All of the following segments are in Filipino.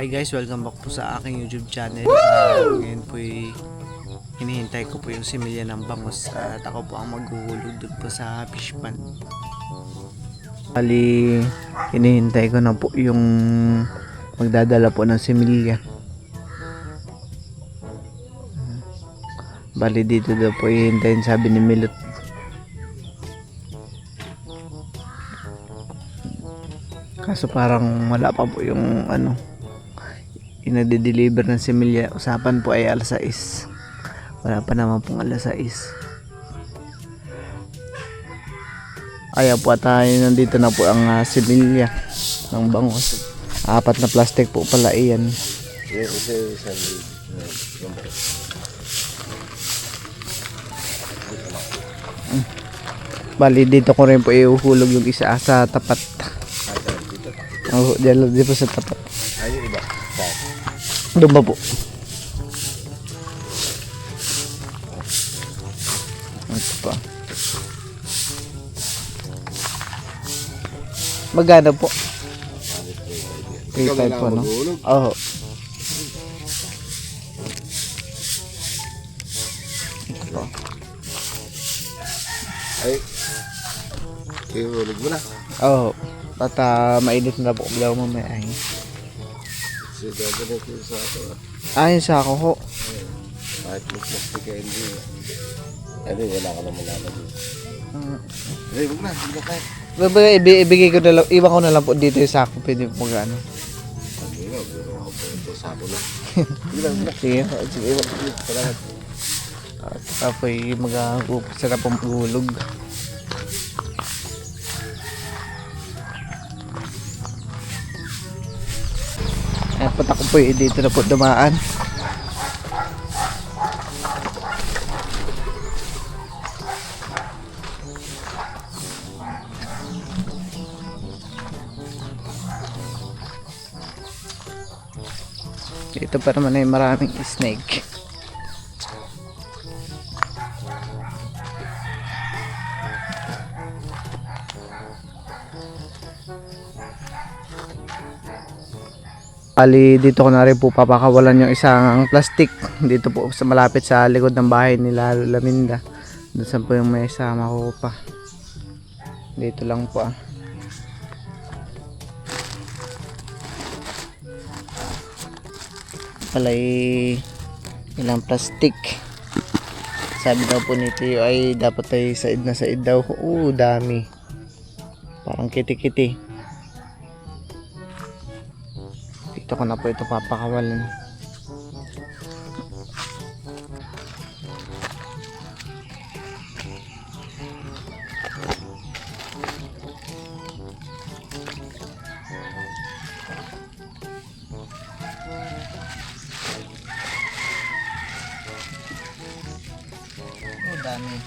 Hi guys, welcome back po sa aking YouTube channel. Ngayon po hinihintay ko po yung similya ng bangus at ako po ang maghuhulog doon po sa fish pond. Bali, hinihintay ko na po yung magdadala po ng similya. Bali dito daw po hihintayin, sabi ni Milot. Kaso parang wala pa po yung inade-deliver ng similya. Usapan po ay alas 6. Wala pa naman pong alas 6. Ayaw po tayo, nandito na po ang similya ng bangus. 4 na plastic po pala iyan. Bali dito ko rin po iuhulog yung isa sa tapat. Oh, diyan po sa tapat. Ayun iba. Doon ba po? Ito pa. Magkano po? 3.5 po, no? Oo. Ito po. Ay, ihulog mo na. Oo. At mainit na po daw mamaya. Kasi gagawin ko sa ito. Ayun sa ako ho. Kahit may plastic ka hindi. Ano, wala ka naman lalagay. Ay, huwag na. Hindi ka kahit. Ibigay ko na lang, iwan ko na lang po dito yung sako. Pwede po magano. Hindi na, pero ako po ito sa ako na. Sige, sige. Salamat. At apoy mag-uupisa na pong maghulog. Ayan, punta ko po dito na po dumaan. Dito pa naman ay maraming snake. Ali dito ko na rin po papakawalan yung isang plastic dito po sa malapit sa likod ng bahay nila Laminda. Doon saan po yung may sama ko pa. Dito lang po palay ilang plastic. Sabi daw po ni Tio ay dapat ay said na said daw. Dami. Parang kiti-kiti. Dito ko na po ito papakawalan. Dami.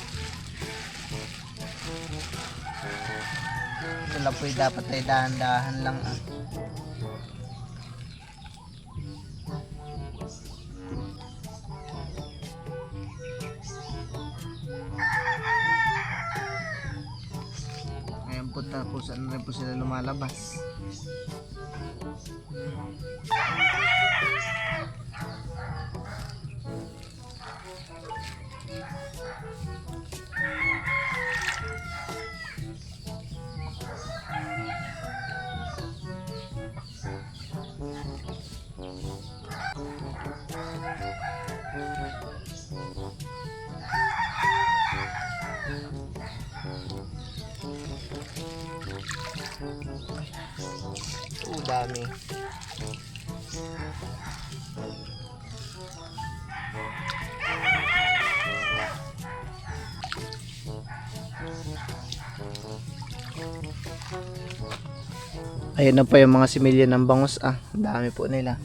Ito lang po dapat ay dahan-dahan lang Ngayon po tapos ano rin po sila lumalabas. Dami. Ayun na po yung mga similya ng bangus dami po nila.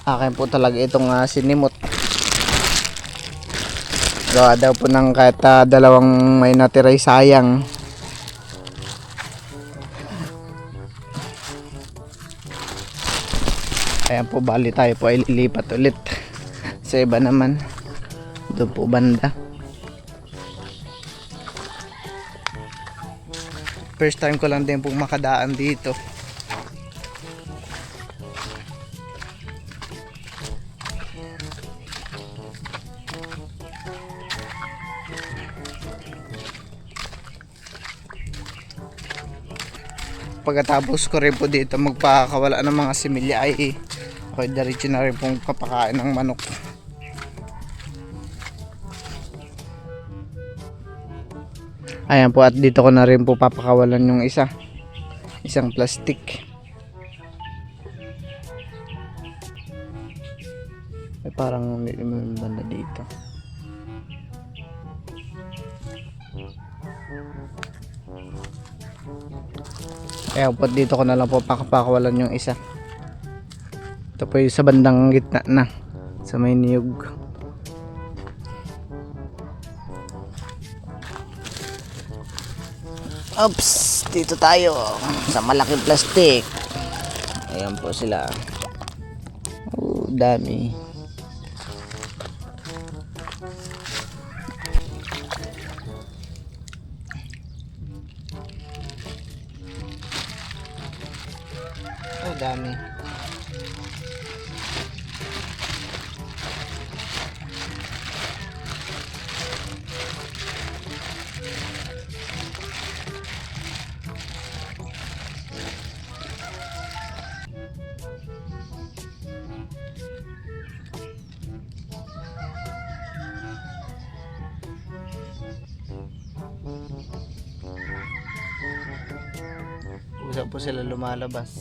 Akin po talaga itong sinimot. Gawa daw po ng kahit dalawang may natiray sayang. Ayan po, bali tayo po ay lilipat ulit sa iba naman. Doon po banda. First time ko lang din po makadaan dito. Pagkatapos ko rin po dito magpakawala ng mga similya ay okay, diretso na rin pong kapakain ng manok. Ayan po, at dito ko na rin po papakawalan yung isang plastic. Ay, parang hindi naman banda dito. Ayan po, dito ko na lang po papakawalan yung isa. Ito po yung sa bandang gitna na, sa may niyog. Oops, dito tayo sa malaking plastic. Ayan po sila. Oh, dami. Oh, dami. Usap po sila lumalabas.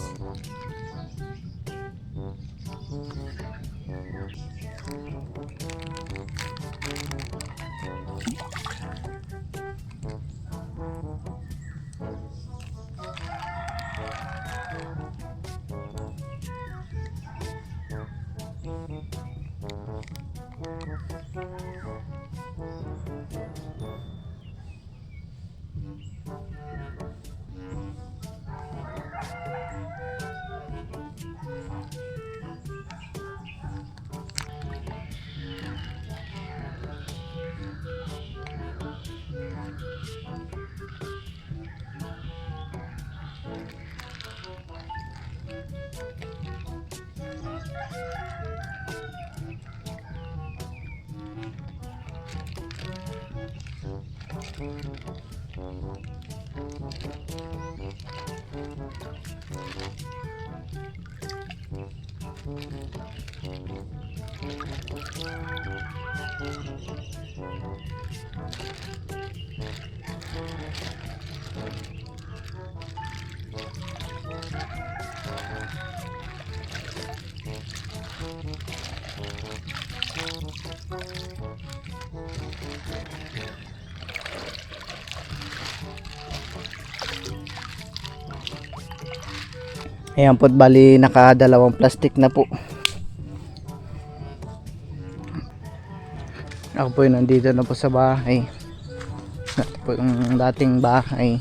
Ayan po, bali nakadalawang plastic na po. Ako po yung nandito na po sa bahay. Ito po yung dating bahay.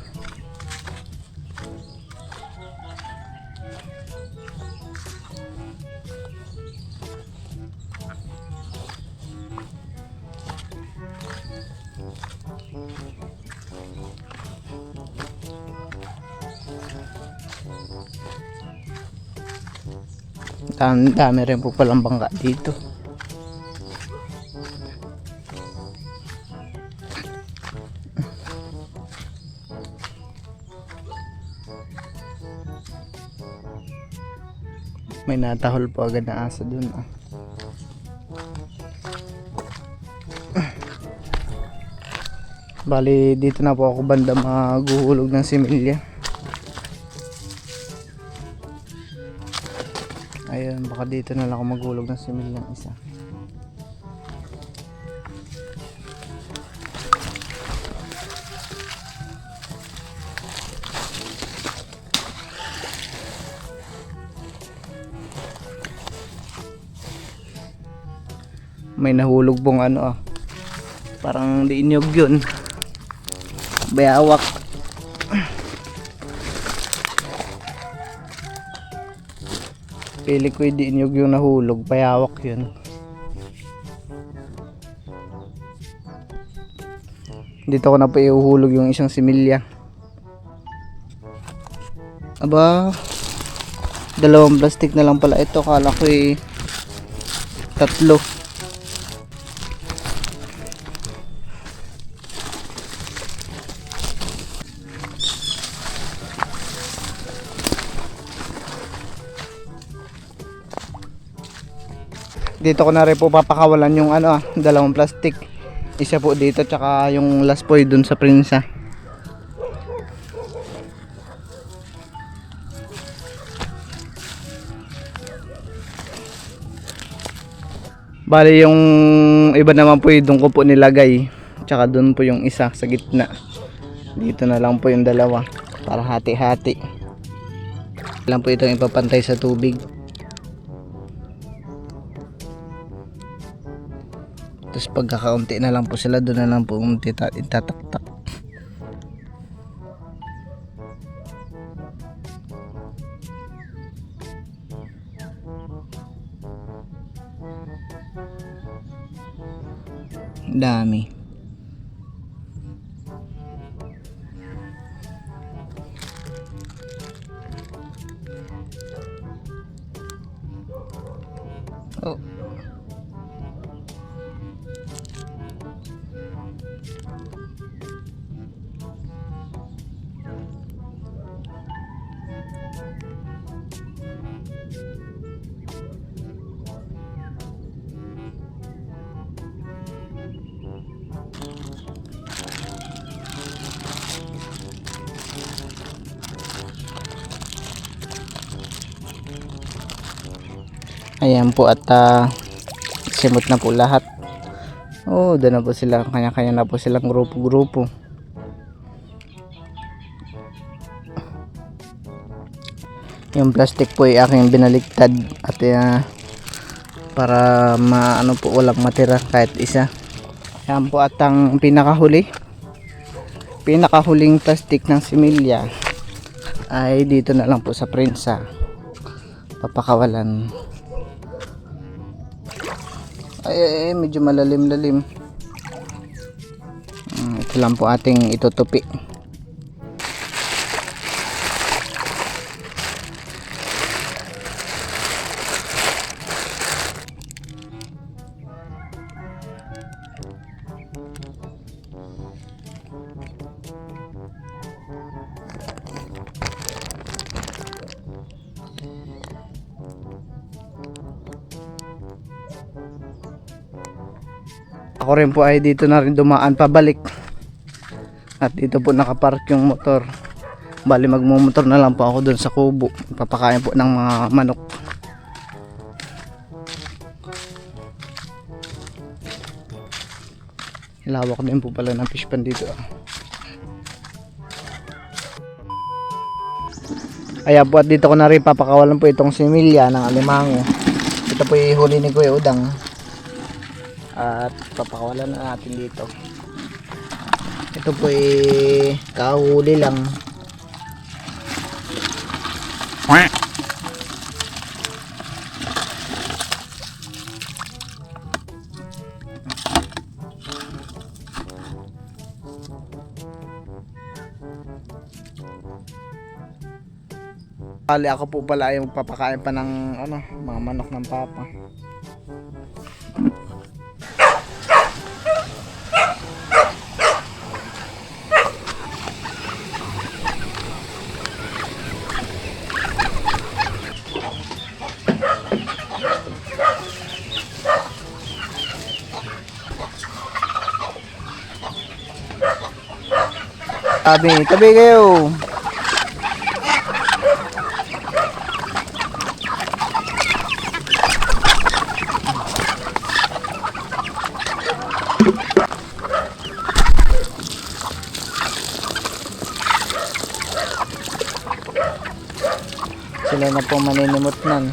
Dami rin po palang bangka dito. May natahol po agad na asa dun. Bali dito na po ako banda maghuhulog ng similya. Ayun, baka dito na lang ako maghulog ng similyang isa. May nahulog pong ano parang diinyog yun. Bayawak. Pili ko hindi inyog yung nahulog, payawak yun. Dito ko na po iuhulog yung isang similya. Aba, 2 plastic na lang pala ito. Kala ko 3. Dito ko na rin po papakawalan yung 2 plastic. Isa po dito tsaka yung last po dun sa prinsa. Bali yung iba naman po dun ko po nilagay. Tsaka dun po yung isa sa gitna. Dito na lang po yung 2 para hati-hati. Lang po itong ipapantay sa tubig. Tapos pagkakaunti na lang po sila, doon na lang po itataktak. Dami. Oh. Ayan po at simot na po lahat. Oh, doon na po sila. Kanya-kanya na po silang grupo-grupo. Yung plastic po ay aking binaliktad at para maano po walang matira kahit isa. Ayan po at ang pinakahuling plastic ng similya ay dito na lang po sa prinsa. Papakawalan. Ay, medyo malalim-lalim. Ito lang po ating itutupi. Ako rin po ay dito na rin dumaan pabalik. At dito po nakapark yung motor. Bali magmumotor na lang po ako dun sa kubo. Papakain po ng mga manok. Lawak din po pala ng fish pan dito. Ayan po at dito ko na rin papakawalan po itong similya ng alimango. Ito po ihuli ni Kuya Udang. At papakawalan na natin dito. Ito po kahuli lang. Kali ako po pala yung papakain pa ng mga manok ng papa. Tabi kayo. Sila na po maninimot nan.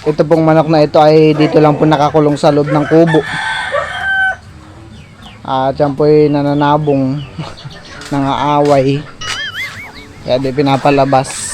ito pong manok na ito ay dito lang po nakakulong sa loob ng kubo. At yan po ay nananabong nangaaway. Kaya di pinapalabas.